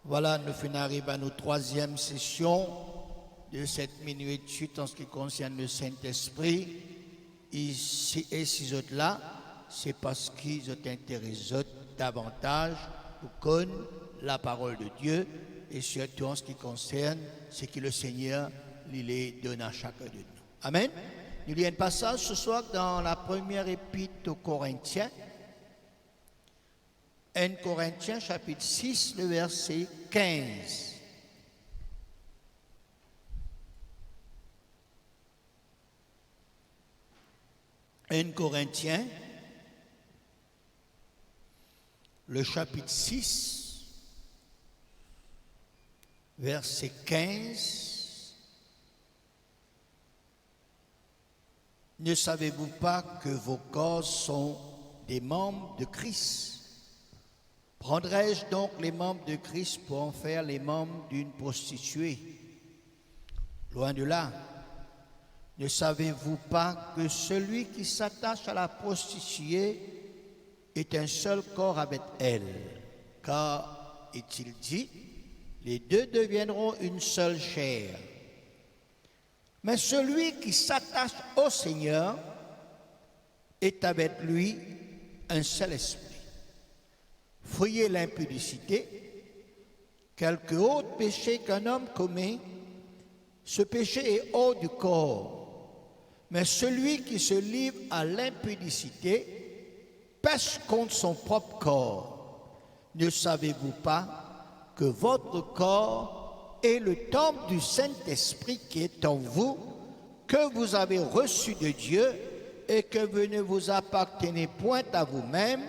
Voilà, nous finissons arriver à notre troisième session de cette mini-étude en ce qui concerne le Saint-Esprit. Ici et ces autres-là, c'est parce qu'ils ont intéressé davantage pour connaître la parole de Dieu et surtout en ce qui concerne ce que le Seigneur lui donne à chacun de nous. Amen. Il y a un passage ce soir dans la première épître aux Corinthiens. 1 Corinthiens chapitre 6, le verset 15. « 1 Corinthiens, le chapitre 6, verset 15. Ne savez-vous pas que vos corps sont des membres de Christ ? Prendrai-je donc les membres de Christ pour en faire les membres d'une prostituée? Loin de là. Ne savez-vous pas que celui qui s'attache à la prostituée est un seul corps avec elle? Car, est-il dit, les deux deviendront une seule chair. Mais celui qui s'attache au Seigneur est avec lui un seul esprit. Fuyez l'impudicité, quelque autre péché qu'un homme commet, ce péché est hors du corps. Mais celui qui se livre à l'impudicité pêche contre son propre corps. Ne savez-vous pas que votre corps est le temple du Saint-Esprit qui est en vous, que vous avez reçu de Dieu et que vous ne vous appartenez point à vous-même,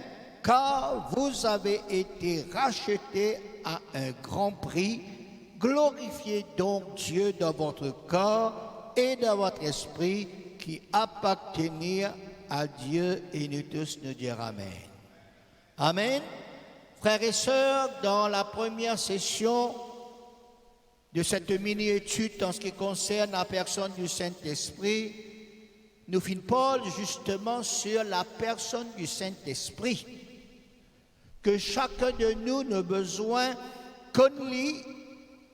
car vous avez été rachetés à un grand prix. Glorifiez donc Dieu dans votre corps et dans votre esprit qui appartiennent à Dieu, et nous tous nous dirons Amen. Amen. Frères et sœurs, dans la première session de cette mini-étude en ce qui concerne la personne du Saint-Esprit, nous finissons Paul justement sur la personne du Saint-Esprit, que chacun de nous a besoin connaître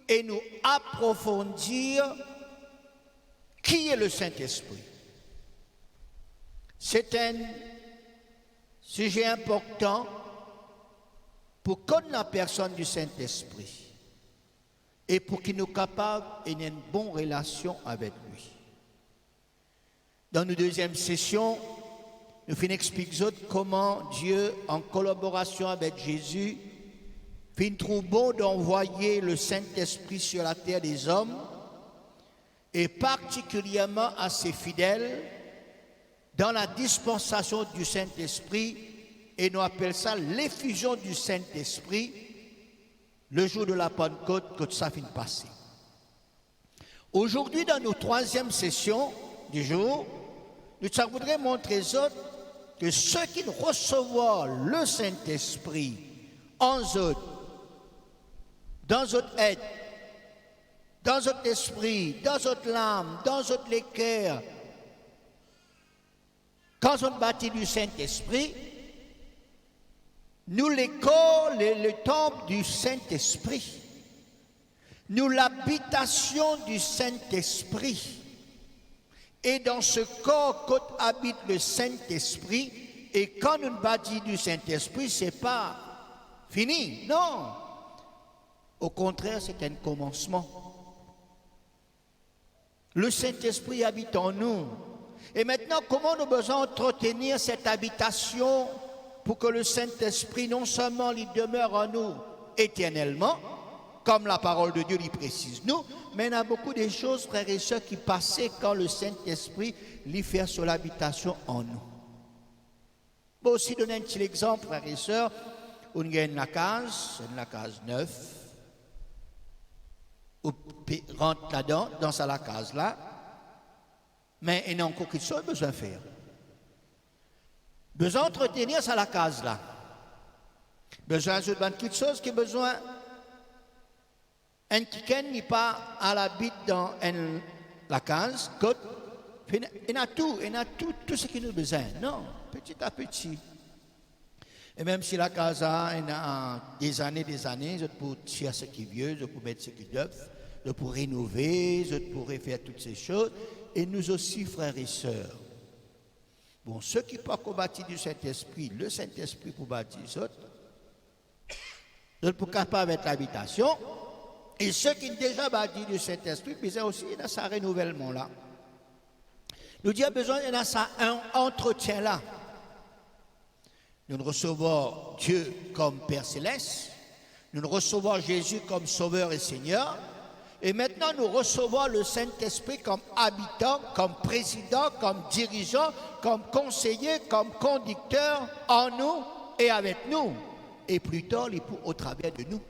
et nous approfondir qui est le Saint-Esprit. C'est un sujet important pour connaître la personne du Saint-Esprit et pour qu'il nous capable d'avoir une bonne relation avec lui. Dans nos deuxième session, nous finissons expliquer comment Dieu, en collaboration avec Jésus, fin trouve bon d'envoyer le Saint-Esprit sur la terre des hommes, et particulièrement à ses fidèles, dans la dispensation du Saint-Esprit, et nous appelons ça l'effusion du Saint-Esprit, le jour de la Pentecôte, que ça finit passer. Aujourd'hui, dans nos troisième session du jour, nous voudrions montrer aux autres que ceux qui recevront le Saint-Esprit en eux, dans votre être, dans votre esprit, dans votre âme, dans votre cœur, quand on bâtit du Saint-Esprit, nous les corps, le temple du Saint-Esprit, nous l'habitation du Saint-Esprit. Et dans ce corps qu'habite le Saint-Esprit, et quand nous bâtissons du Saint-Esprit, ce n'est pas fini, non. Au contraire, c'est un commencement. Le Saint-Esprit habite en nous. Et maintenant, comment nous devons entretenir cette habitation pour que le Saint-Esprit non seulement il demeure en nous éternellement, comme la parole de Dieu lui précise nous, mais il y a beaucoup de choses, frères et sœurs, qui passaient quand le Saint-Esprit lui fait sur l'habitation en nous. Bon, aussi donner un petit exemple, frères et sœurs, on a une case neuve, on rentre là-dedans, dans la case là, mais il y a encore quelque chose besoin de faire. Besoin d'entretenir ça la case là. Besoin de quelque chose qui a besoin. Un qui n'est pas à l'habit dans la case, il y a tout ce qu'il nous a besoin. Non, petit à petit. Et même si la casa a des années, je peux tirer ce qui est vieux, je peux mettre ce qui est neuf, je peux rénover, je pourrais faire toutes ces choses. Et nous aussi, frères et sœurs. Bon, ceux qui peuvent combattre du Saint-Esprit, le Saint-Esprit pour bâtir les autres, nous sommes capables d'être l'habitation. Et ceux qui ont déjà bâti du Saint-Esprit, besoin aussi dans ce renouvellement-là. Nous avons besoin de ça, un entretien-là. Nous recevons Dieu comme Père Céleste, nous recevons Jésus comme Sauveur et Seigneur, et maintenant nous recevons le Saint-Esprit comme habitant, comme président, comme dirigeant, comme conseiller, comme conducteur en nous et avec nous, et plus tard au travers de nous.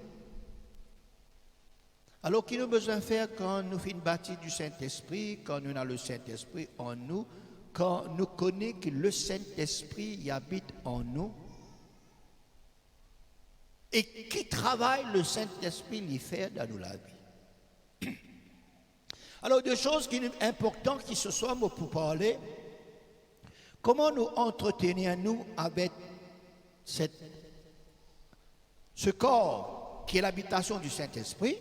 Alors qu'il nous besoin de faire quand nous finissons bâtir du Saint-Esprit, quand nous avons le Saint-Esprit en nous, quand nous connaissons que le Saint-Esprit y habite en nous, et qui travaille le Saint-Esprit y fait dans nous la vie. Alors, deux choses qui sont importantes qui ce soir pour parler, comment nous entretenir nous avec ce corps qui est l'habitation du Saint-Esprit,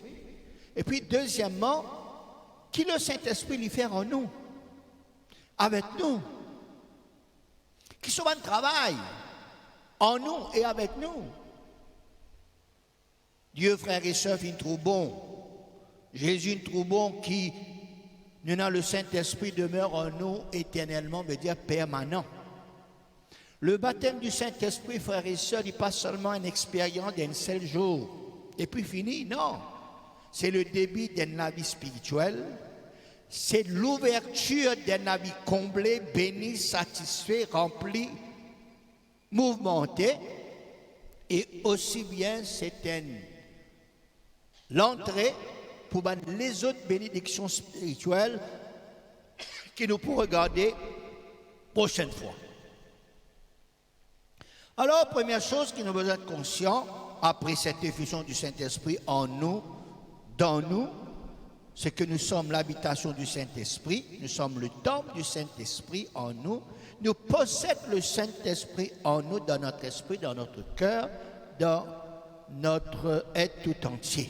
et puis deuxièmement, qui le Saint-Esprit lui fait en nous, avec nous, qui souvent travaille en nous et avec nous. Dieu, frères et sœurs, il trouve bon. Jésus, il trouve bon qui, nous avons le Saint-Esprit demeure en nous éternellement, veut dire permanent. Le baptême du Saint-Esprit, frères et sœurs, n'est pas seulement une expérience d'un seul jour, et puis fini, non. C'est le début d'une vie spirituelle, c'est l'ouverture d'une vie comblée, bénie, satisfait, remplie, mouvementée, et aussi bien c'est l'entrée pour les autres bénédictions spirituelles que nous pourrons regarder prochaine fois. Alors, première chose que nous devons être conscients, après cette effusion du Saint-Esprit en nous, dans nous, c'est que nous sommes l'habitation du Saint-Esprit, nous sommes le temple du Saint-Esprit en nous, nous possédons le Saint-Esprit en nous, dans notre esprit, dans notre cœur, dans notre être tout entier.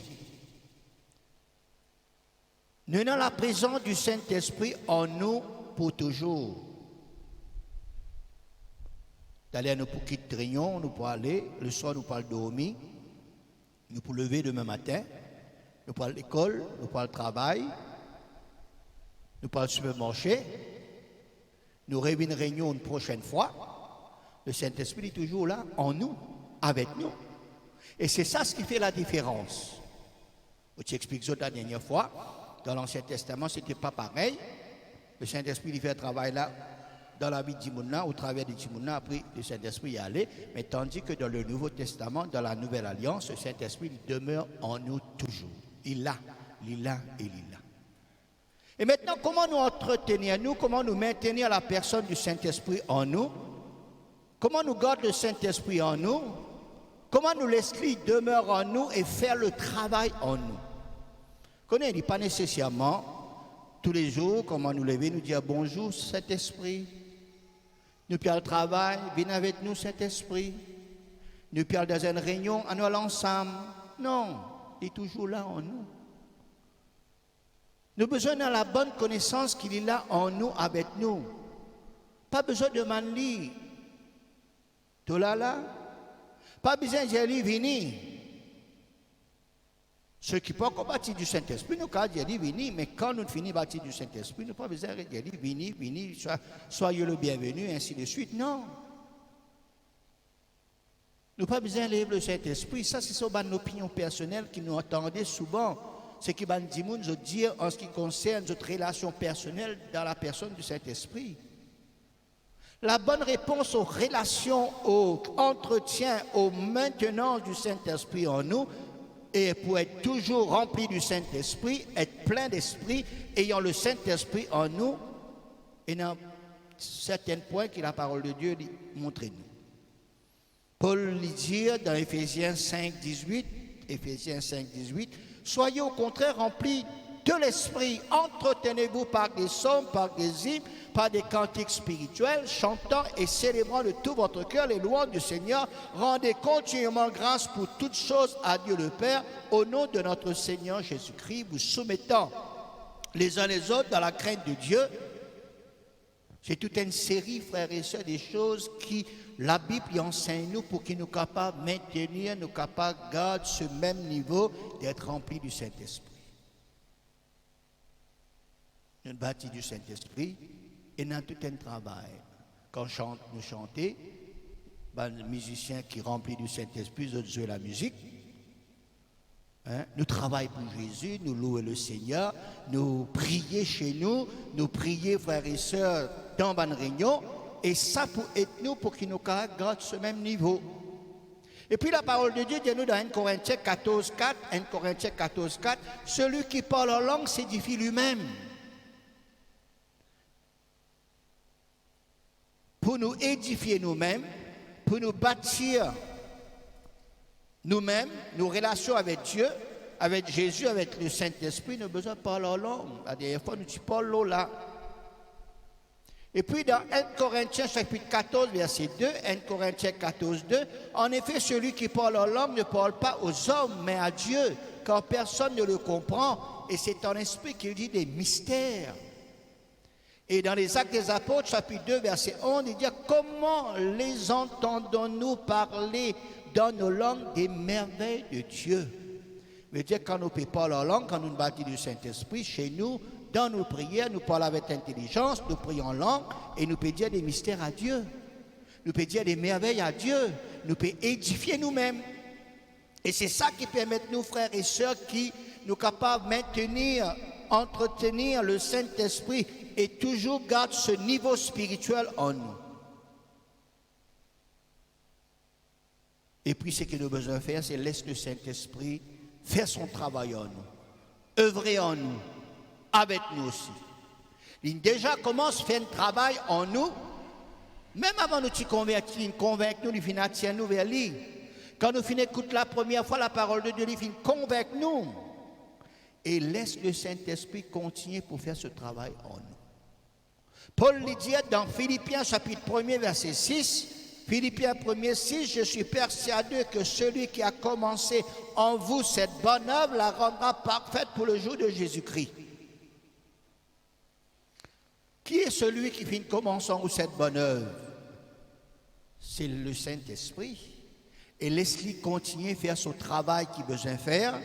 Nous avons la présence du Saint-Esprit en nous pour toujours. D'ailleurs, nous pour quitter réunion, nous pour aller, le soir nous pour dormir, nous pour lever demain matin, nous pour l'école, nous pour le travail, nous pour le supermarché, nous rêvons une réunion une prochaine fois. Le Saint-Esprit est toujours là, en nous, avec nous. Et c'est ça ce qui fait la différence. Je t'explique ça la dernière fois. Dans l'Ancien Testament, ce n'était pas pareil. Le Saint-Esprit il fait un travail là, dans la vie de Timouna, au travers de Timouna, après le Saint-Esprit y allait. Mais tandis que dans le Nouveau Testament, dans la Nouvelle Alliance, le Saint-Esprit il demeure en nous toujours. Il est là. Et maintenant, comment nous entretenir, comment nous maintenir la personne du Saint-Esprit en nous? Comment nous garder le Saint-Esprit en nous? Comment nous laisser demeurer en nous et faire le travail en nous? Il n'est pas nécessairement tous les jours, comment nous lever, nous dire bonjour Saint-Esprit. Nous pierre le travail, viens avec nous Saint-Esprit. Nous pierre dans une réunion, en allant ensemble. Non, il est toujours là en nous. Nous avons besoin de la bonne connaissance qu'il est là en nous, avec nous. Pas besoin de m'enlever. Tout là. Pas besoin de dire venir. Ceux qui peuvent bâtir du Saint-Esprit, nous avons dit venir, mais quand nous finissons bâtir du Saint-Esprit, nous n'avons pas besoin de dire venir, soyez le bienvenu, ainsi de suite. Non. Nous n'avons pas besoin de lever le Saint-Esprit. Ça, c'est une opinion personnelle qui nous entendait souvent. C'est qui va nous dire en ce qui concerne notre relation personnelle dans la personne du Saint-Esprit. La bonne réponse aux relations, au entretien, aux maintenances du Saint-Esprit en nous, et pour être toujours rempli du Saint-Esprit, être plein d'esprit, ayant le Saint-Esprit en nous, et dans certains points que la parole de Dieu montre nous. Paul dit dans Éphésiens 5, 18, soyez au contraire remplis de l'esprit. Entretenez-vous par des psaumes, par des hymnes, par des cantiques spirituels, chantant et célébrant de tout votre cœur les louanges du Seigneur. Rendez continuellement grâce pour toutes choses à Dieu le Père, au nom de notre Seigneur Jésus-Christ, vous soumettant les uns les autres dans la crainte de Dieu. C'est toute une série, frères et sœurs, des choses qui la Bible y enseigne nous pour qu'il nous capable de maintenir, nous capable de garder ce même niveau d'être remplis du Saint-Esprit. Nous bâtis du Saint-Esprit et dans tout un travail. Quand nous chantons, les musiciens qui remplis du Saint-Esprit, ils jouent la musique. Nous travaillons pour Jésus, nous louons le Seigneur, nous prions chez nous, nous prions frères et sœurs dans une réunion, et ça pour être nous, pour qu'il nous garde ce même niveau. Et puis la parole de Dieu dit nous dans 1 Corinthiens 14,4, 1 Corinthiens 14,4, celui qui parle en langue s'édifie lui-même. Pour nous édifier nous-mêmes, pour nous bâtir nous-mêmes, nos relations avec Dieu, avec Jésus, avec le Saint-Esprit, nous avons besoin de parler en langue. La dernière fois, nous parlons là. Et puis dans 1 Corinthiens chapitre 14, verset 2, 1 Corinthiens 14, 2, en effet, celui qui parle en langue ne parle pas aux hommes, mais à Dieu, car personne ne le comprend, et c'est en esprit qu'il dit des mystères. Et dans les Actes des Apôtres, chapitre 2, verset 11, il dit « Comment les entendons-nous parler dans nos langues des merveilles de Dieu ?» veut dire quand nous parlons en langue, quand nous bâtissons du Saint-Esprit, chez nous, dans nos prières, nous parlons avec intelligence, nous prions en langue, et nous pouvons dire des mystères à Dieu. Nous pouvons dire des merveilles à Dieu. Nous pouvons édifier nous-mêmes. Et c'est ça qui permet nous, frères et sœurs, qui nous capables de maintenir, entretenir le Saint-Esprit et toujours garde ce niveau spirituel en nous. Et puis ce que nous avons besoin de faire, c'est laisser le Saint-Esprit faire son travail en nous, œuvrer en nous, avec nous aussi. Il déjà commence à faire un travail en nous, même avant de nous convaincre nous, il finit attirer nous vers lui. Quand nous finissons écouter la première fois la parole de Dieu, il finit convaincre nous. Et laisse le Saint-Esprit continuer pour faire ce travail en nous. Paul le dit dans Philippiens chapitre 1er verset 6, Philippiens 1er 6, je suis persuadé que celui qui a commencé en vous cette bonne œuvre la rendra parfaite pour le jour de Jésus-Christ. Qui est celui qui finit commençant en vous cette bonne œuvre? C'est le Saint-Esprit. Et laisse-lui continuer à faire son travail qu'il a besoin de faire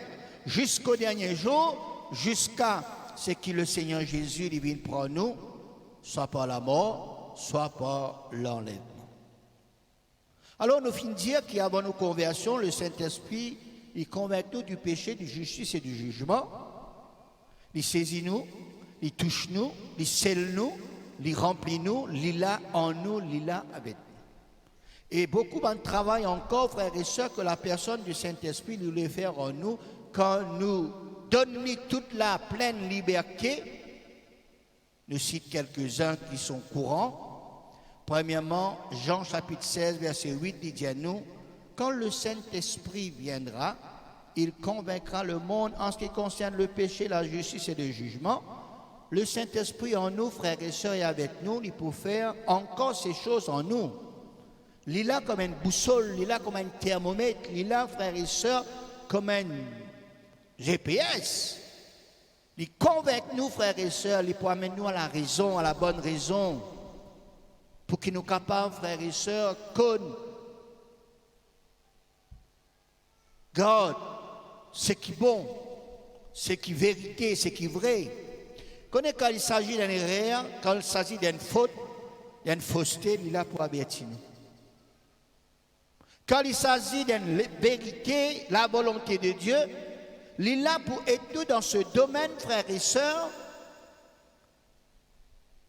jusqu'au dernier jour, jusqu'à ce que le Seigneur Jésus vienne prendre nous, soit par la mort, soit par l'enlèvement. Alors nous finissons de dire qu'avant nos conversions, le Saint-Esprit, il convainc nous du péché, du justice et du jugement. Il saisit nous, il touche nous, il scelle nous, il remplit nous, il a en nous, il a avec nous. Et beaucoup de travail encore, frères et sœurs, que la personne du Saint-Esprit nous le fait en nous, quand nous donnons toute la pleine liberté. Nous citons quelques-uns qui sont courants. Premièrement, Jean chapitre 16, verset 8, il dit à nous, quand le Saint-Esprit viendra, il convaincra le monde en ce qui concerne le péché, la justice et le jugement. Le Saint-Esprit en nous, frères et sœurs, et avec nous, il peut faire encore ces choses en nous. Il est là comme une boussole, il est là comme un thermomètre, il est là, frères et sœurs, comme un GPS. Il convainc nous, frères et sœurs, il peut amener nous à la raison, à la bonne raison, pour qu'il nous capable, frères et sœurs, qu'on garde ce qui est bon, ce qui est vérité, ce qui est vrai. Quand il s'agit d'une erreur, quand il s'agit d'une faute, d'une fausseté, il est là pour avertir nous. Quand il s'agit d'une vérité, la volonté de Dieu, il est là pour être nous dans ce domaine, frères et sœurs,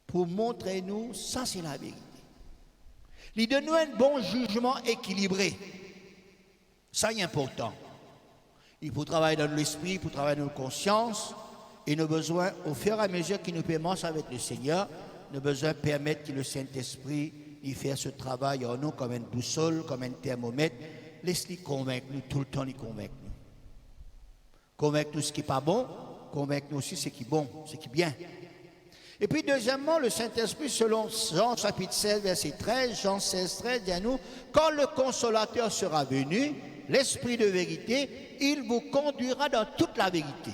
pour montrer nous, ça c'est la vérité. Il donne nous un bon jugement équilibré. Ça est important. Il faut travailler dans l'esprit, il faut travailler dans la conscience, et nos besoins, au fur et à mesure qu'il nous commence avec le Seigneur, nos besoins permettent que le Saint-Esprit il fait ce travail en nous comme une boussole, comme un thermomètre. Laisse-le convaincre nous, tout le temps il convainc nous. Convaincre nous ce qui n'est pas bon, convaincre nous aussi ce qui est bon, ce qui est bien. Et puis deuxièmement, le Saint-Esprit, selon Jean chapitre 16, verset 13, Jean 16, 13, dit à nous, quand le Consolateur sera venu, l'Esprit de vérité, il vous conduira dans toute la vérité.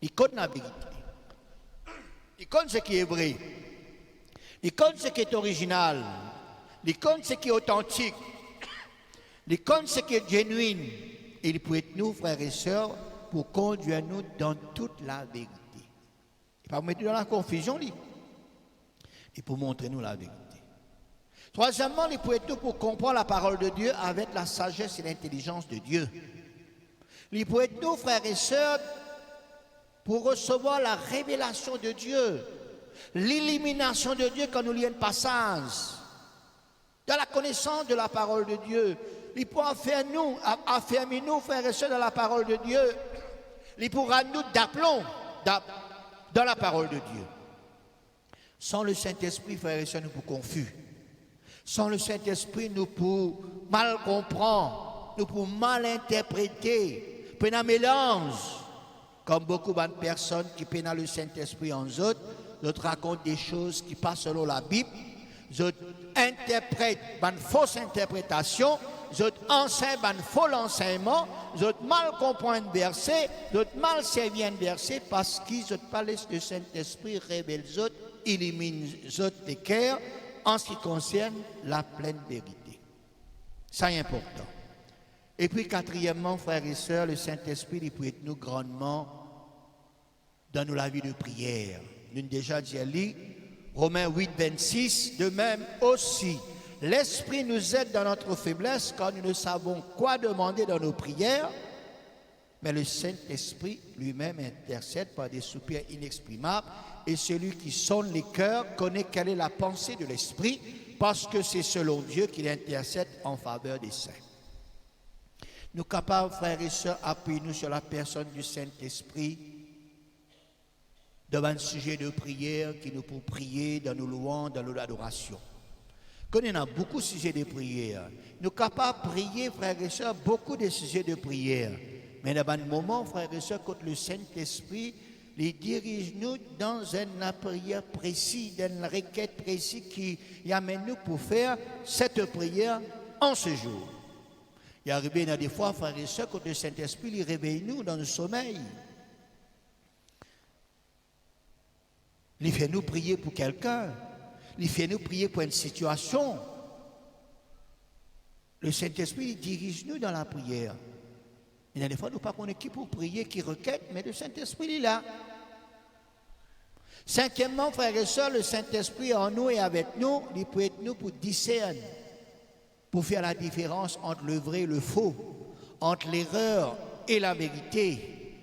Il connaît la vérité. Il connaît ce qui est vrai. Il connaît ce qui est original. Il connaît ce qui est authentique. Il connaît ce qui est genuine. Il peut être nous, frères et sœurs, pour conduire nous dans toute la vérité. Il ne va pas mettre dans la confusion, il peut montrer nous la vérité. Troisièmement, il peut être nous pour comprendre la parole de Dieu avec la sagesse et l'intelligence de Dieu. Il peut être nous, frères et sœurs, pour recevoir la révélation de Dieu, l'illumination de Dieu quand nous lisons un passage, dans la connaissance de la parole de Dieu. Il pourra affermir nous, frères et sœurs, dans la parole de Dieu. Il pourra nous d'aplomb dans la parole de Dieu. Sans le Saint-Esprit, frères et sœurs, nous pouvons confus. Sans le Saint-Esprit, nous pouvons mal comprendre, nous pouvons mal interpréter, pour un mélange. Comme beaucoup de personnes qui peinent le Saint-Esprit en eux, d'autres racontent des choses qui passent selon la Bible, d'autres interprètent une fausse interprétation, d'autres enseignent un faux enseignement, d'autres mal comprennent un verset, d'autres mal servent un verset parce qu'ils n'ont pas laissé le Saint-Esprit révèle d'autres, illumine d'autres les cœurs en ce qui concerne la pleine vérité. C'est important. Et puis quatrièmement, frères et sœurs, le Saint-Esprit il peut être nous grandement dans la vie de prière. Nous avons déjà dit, Romains 8, 26, de même aussi, l'Esprit nous aide dans notre faiblesse quand nous ne savons quoi demander dans nos prières, mais le Saint-Esprit lui-même intercède par des soupirs inexprimables et celui qui sonde les cœurs connaît quelle est la pensée de l'Esprit parce que c'est selon Dieu qu'il intercède en faveur des saints. Nous sommes capables, frères et sœurs, appuyer-nous sur la personne du Saint-Esprit devant un sujet de prière qui nous peut prier dans nos louanges, dans nos adorations. Quand on a beaucoup de sujets de prière, nous sommes capables de prier, frères et sœurs, beaucoup de sujets de prière. Mais dans un moment, frères et sœurs, quand le Saint-Esprit les dirige nous dans une prière précise, dans une requête précise qui amène nous pour faire cette prière en ce jour. Il arrive dans des fois, frères et sœurs, quand le Saint-Esprit il réveille nous dans le sommeil. Il fait nous prier pour quelqu'un. Il fait nous prier pour une situation. Le Saint-Esprit dirige nous dans la prière. Il y a des fois, nous ne pas qu'on est qui pour prier, qui requête, mais le Saint-Esprit il est là. Cinquièmement, frères et sœurs, le Saint-Esprit en nous et avec nous, il peut être nous pour discerner, pour faire la différence entre le vrai et le faux, entre l'erreur et la vérité,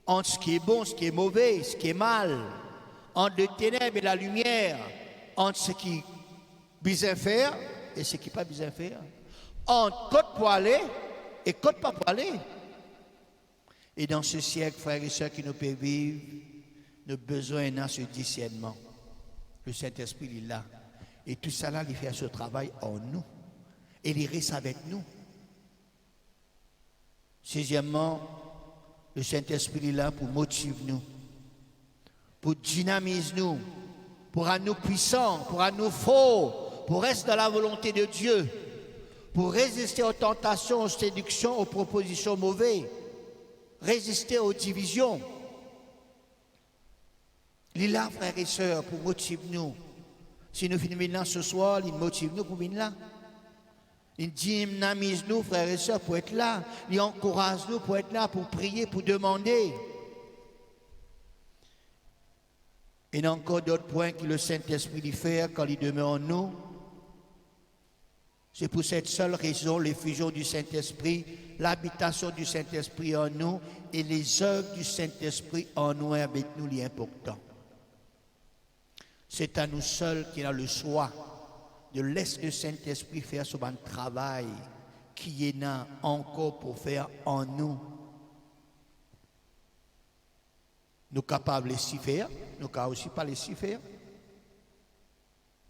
entre ce qui est bon, ce qui est mauvais, ce qui est mal, entre le ténèbre et la lumière, entre ce qui est bien faire et ce qui n'est pas bien faire, entre côte poilée et côte pas poilée. Et dans ce siècle, frères et sœurs, qui nous peut vivre, nous avons besoin de ce discernement. Le Saint-Esprit il est là. Et tout ça là, il fait ce travail en nous. Et il reste avec nous. Sixièmement, le Saint-Esprit est là pour motiver nous, pour dynamiser nous, pour rendre nous puissants, pour rendre nous forts, pour rester dans la volonté de Dieu, pour résister aux tentations, aux séductions, aux propositions mauvaises, résister aux divisions. Il est là, frères et sœurs, pour motiver nous. Si nous finissons là ce soir, il motive nous pour venir là. Il dynamise nous, frères et sœurs, pour être là. Il encourage nous pour être là, pour prier, pour demander. Et il y a encore d'autres points que le Saint-Esprit lui fait quand il demeure en nous. C'est pour cette seule raison, l'effusion du Saint-Esprit, l'habitation du Saint-Esprit en nous et les œuvres du Saint-Esprit en nous et avec nous, l'important. C'est à nous seuls qu'il a le choix de laisser le Saint-Esprit faire ce bon travail qui est là encore pour faire en nous. Nous sommes capables de laisser faire, nous ne sommes aussi pas laisser faire.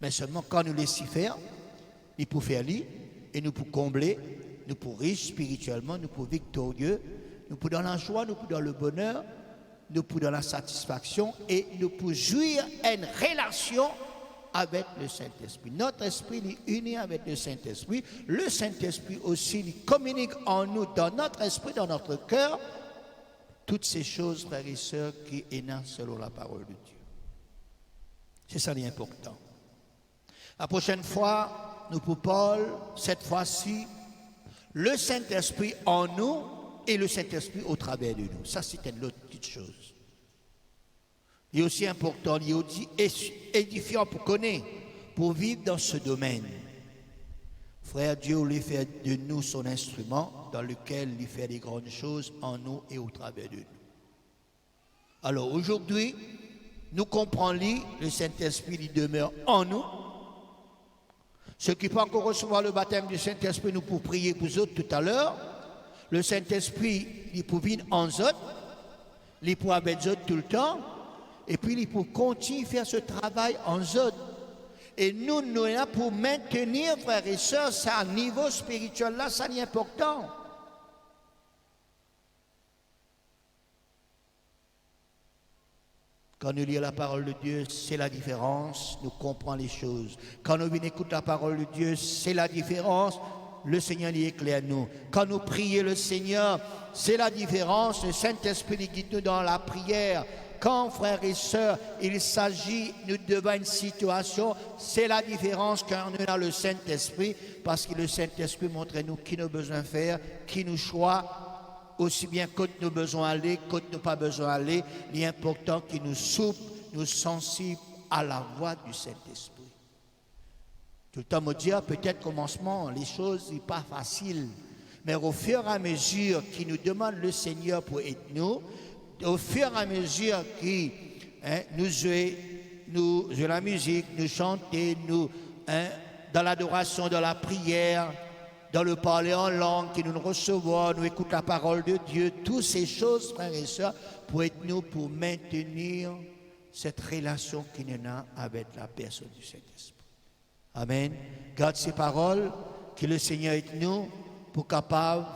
Mais seulement quand nous laissons faire, il peut faire lui et nous pouvons combler, nous pouvons riches spirituellement, nous pouvons victorieux, nous pouvons dans la joie, nous pouvons dans le bonheur, nous pouvons donner la satisfaction et nous pouvons jouir une relation avec le Saint-Esprit. Notre esprit est uni avec le Saint-Esprit. Le Saint-Esprit aussi il communique en nous, dans notre esprit, dans notre cœur, toutes ces choses, frères et sœurs, qui énacent selon la parole de Dieu. C'est ça l'important. La prochaine fois, nous pour Paul, cette fois-ci, le Saint-Esprit en nous et le Saint-Esprit au travers de nous. Ça, c'est une autre petite chose. Il est aussi important, il est aussi édifiant pour connaître, pour vivre dans ce domaine. Frère, Dieu lui fait de nous son instrument dans lequel il fait des grandes choses en nous et au travers de nous. Alors aujourd'hui, nous comprenons, le Saint-Esprit il demeure en nous. Ceux qui peuvent encore recevoir le baptême du Saint-Esprit, nous pouvons prier pour eux tout à l'heure. Le Saint-Esprit, il peut venir en eux, il peut avec eux tout le temps. Et puis, il faut continuer à faire ce travail en eux. Et nous sommes là pour maintenir, frères et sœurs, ça, niveau spirituel là, ça est important. Quand nous lisons la parole de Dieu, c'est la différence, nous comprenons les choses. Quand nous venons écouter la parole de Dieu, c'est la différence, le Seigneur y éclaire nous. Quand nous prions le Seigneur, c'est la différence, le Saint-Esprit guide nous dans la prière. Quand, frères et sœurs, il s'agit, nous devant une situation, c'est la différence quand on est dans le Saint-Esprit, parce que le Saint-Esprit montre nous qui nous besoin de faire, qui nous choisit, aussi bien que nous besoin d'aller, que nous pas besoin d'aller. Il est important qu'il nous souple, nous sensibles à la voix du Saint-Esprit. Tout le temps, me dire, peut-être commencement, les choses ne sont pas faciles, mais au fur et à mesure qu'il nous demande le Seigneur pour être nous, au fur et à mesure que nous jouons la musique, nous chantons, nous, dans l'adoration, dans la prière, dans le parler en langue, que nous recevons, nous écoutons la parole de Dieu, toutes ces choses, frères et sœurs, pour être nous, pour maintenir cette relation qu'il y a avec la personne du Saint-Esprit. Amen. Garde ces paroles, que le Seigneur est nous, pour capable,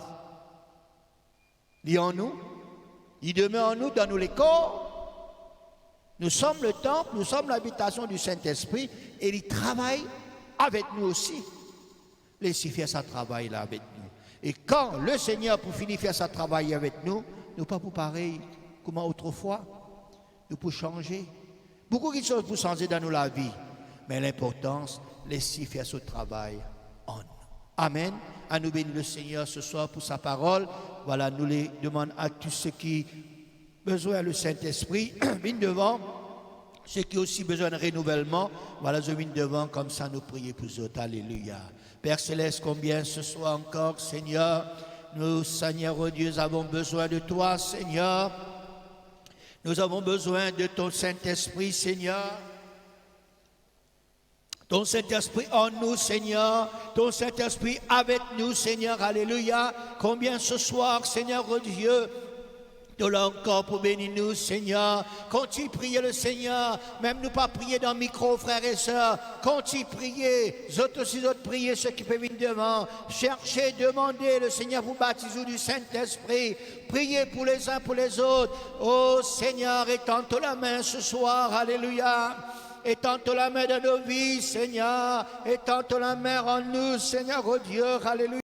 lire en nous. Il demeure en nous, dans nous les corps. Nous sommes le temple, nous sommes l'habitation du Saint-Esprit et il travaille avec nous aussi. Laissez faire sa travail là avec nous. Et quand le Seigneur pour finir faire sa travail avec nous, nous pas pour pareil comme autrefois, nous pour changer. Beaucoup de choses pour changer dans nous la vie. Mais l'importance, laissez faire ce travail en nous. Amen. À nous bénir le Seigneur ce soir pour sa parole. Voilà, nous les demandons à tous ceux qui ont besoin du Saint-Esprit, viennent devant. Ceux qui ont aussi besoin de renouvellement, voilà, je viens devant, comme ça nous prions pour eux. Alléluia. Père Céleste, combien ce soir encore, Seigneur, nous, Seigneur, oh Dieu, avons besoin de toi, Seigneur. Nous avons besoin de ton Saint-Esprit, Seigneur. Ton Saint-Esprit en nous, Seigneur. Ton Saint-Esprit avec nous, Seigneur. Alléluia. Combien ce soir, Seigneur, oh Dieu, nous l'avons encore pour bénir nous, Seigneur. Continue de prier le Seigneur. Même nous pas prier dans le micro, frères et sœurs. Continue de prier. Autres aussi, autres prier, ceux qui peuvent venir devant. Cherchez, demandez le Seigneur vous baptise du Saint-Esprit. Priez pour les uns, pour les autres. Oh Seigneur, étends la main ce soir. Alléluia. Étends la main de nos vies, Seigneur. Étends la main en nous, Seigneur, oh Dieu. Alléluia.